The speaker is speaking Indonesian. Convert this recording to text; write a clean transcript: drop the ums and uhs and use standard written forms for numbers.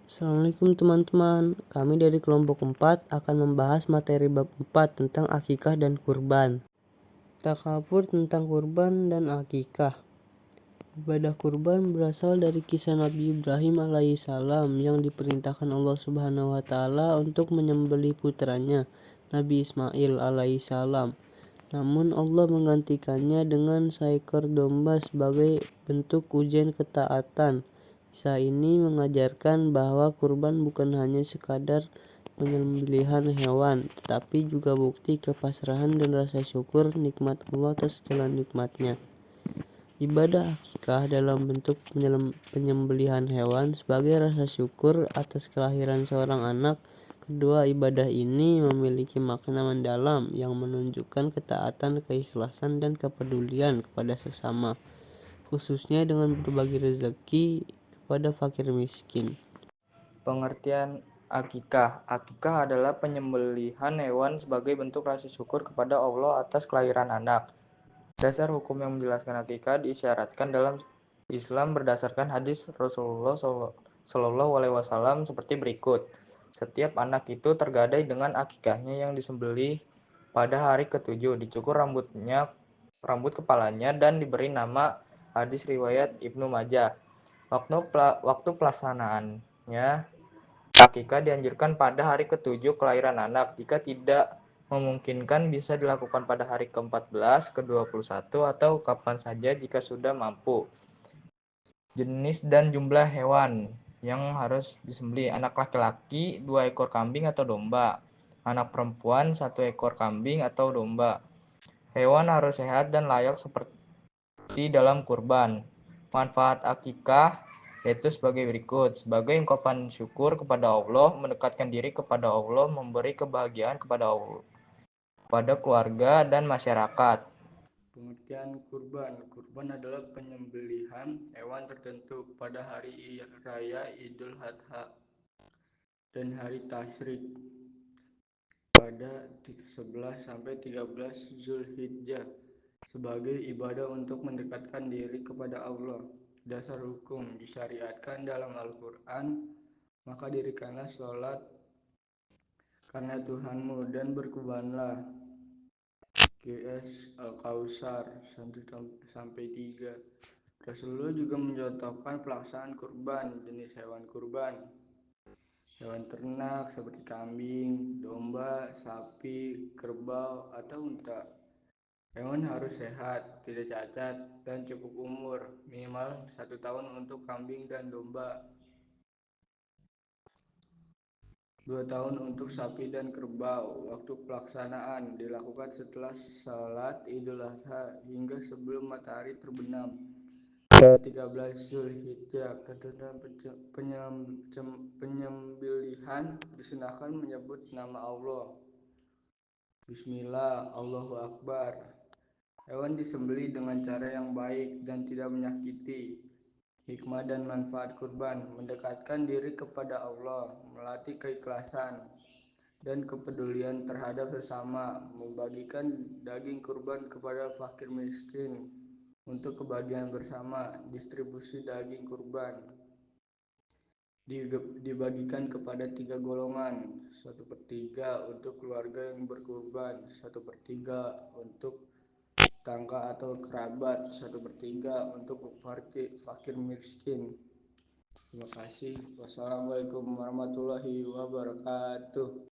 Assalamualaikum teman-teman, kami dari kelompok 4 akan membahas materi bab 4 tentang akikah dan kurban. Takafur tentang kurban dan akikah. Ibadah kurban berasal dari kisah Nabi Ibrahim alaihissalam yang diperintahkan Allah Subhanahu wa Ta'ala untuk menyembelih putranya, Nabi Ismail alaihissalam. Namun Allah menggantikannya dengan seekor domba sebagai bentuk ujian ketaatan. Kisah ini mengajarkan bahwa kurban bukan hanya sekadar penyembelihan hewan, tetapi juga bukti kepasrahan dan rasa syukur nikmat Allah atas segala nikmatnya. Ibadah akikah dalam bentuk penyembelihan hewan sebagai rasa syukur atas kelahiran seorang anak. Kedua ibadah ini memiliki makna mendalam yang menunjukkan ketaatan, keikhlasan, dan kepedulian kepada sesama, khususnya dengan berbagi rezeki kepada fakir miskin. Pengertian akikah. Akikah adalah penyembelihan hewan sebagai bentuk rasa syukur kepada Allah atas kelahiran anak. Dasar hukum yang menjelaskan akikah diisyaratkan dalam Islam berdasarkan hadis Rasulullah SAW seperti berikut. Setiap anak itu tergadai dengan akikahnya yang disembelih pada hari ke-7, dicukur rambut kepalanya dan diberi nama. Hadis riwayat Ibnu Majah. Waktu pelaksanaannya akikah dianjurkan pada hari ke-7 kelahiran anak. Jika tidak memungkinkan bisa dilakukan pada hari ke-14, ke-21, atau kapan saja jika sudah mampu. Jenis dan jumlah hewan yang harus disembelih: anak laki-laki 2 ekor kambing atau domba, anak perempuan 1 ekor kambing atau domba. Hewan harus sehat dan layak seperti dalam kurban. Manfaat akikah yaitu sebagai berikut: sebagai ungkapan syukur kepada Allah, mendekatkan diri kepada Allah, memberi kebahagiaan kepada Allah, kepada keluarga dan masyarakat. Pengertian kurban. Kurban adalah penyembelihan hewan tertentu pada hari raya Idul Adha dan hari Tasyrik pada 11 sampai 13 Zulhijjah sebagai ibadah untuk mendekatkan diri kepada Allah. Dasar hukum disyariatkan dalam Al-Quran, maka dirikanlah sholat karena Tuhanmu dan berkurbanlah. GS Al-Kausar 1-3. Rasulullah juga mencontohkan pelaksanaan kurban. Jenis hewan kurban: hewan ternak seperti kambing, domba, sapi, kerbau, atau unta. Hewan harus sehat, tidak cacat, dan cukup umur, minimal 1 tahun untuk kambing dan domba, 2 tahun untuk sapi dan kerbau. Waktu pelaksanaan dilakukan setelah salat Idul Adha hingga sebelum matahari terbenam. 13 Zulhijjah. Ketentuan penyembelihan disunahkan menyebut nama Allah. Bismillah, Allahu Akbar. Hewan disembelih dengan cara yang baik dan tidak menyakiti. Hikmah dan manfaat kurban: mendekatkan diri kepada Allah, melatih keikhlasan dan kepedulian terhadap sesama, membagikan daging kurban kepada fakir miskin untuk kebahagiaan bersama, distribusi daging kurban dibagikan kepada 3 golongan: 1/3 untuk keluarga yang berkurban, 1/3 untuk tetangga atau kerabat, 1/3 untuk fakir miskin. Terima kasih. Wassalamualaikum warahmatullahi wabarakatuh.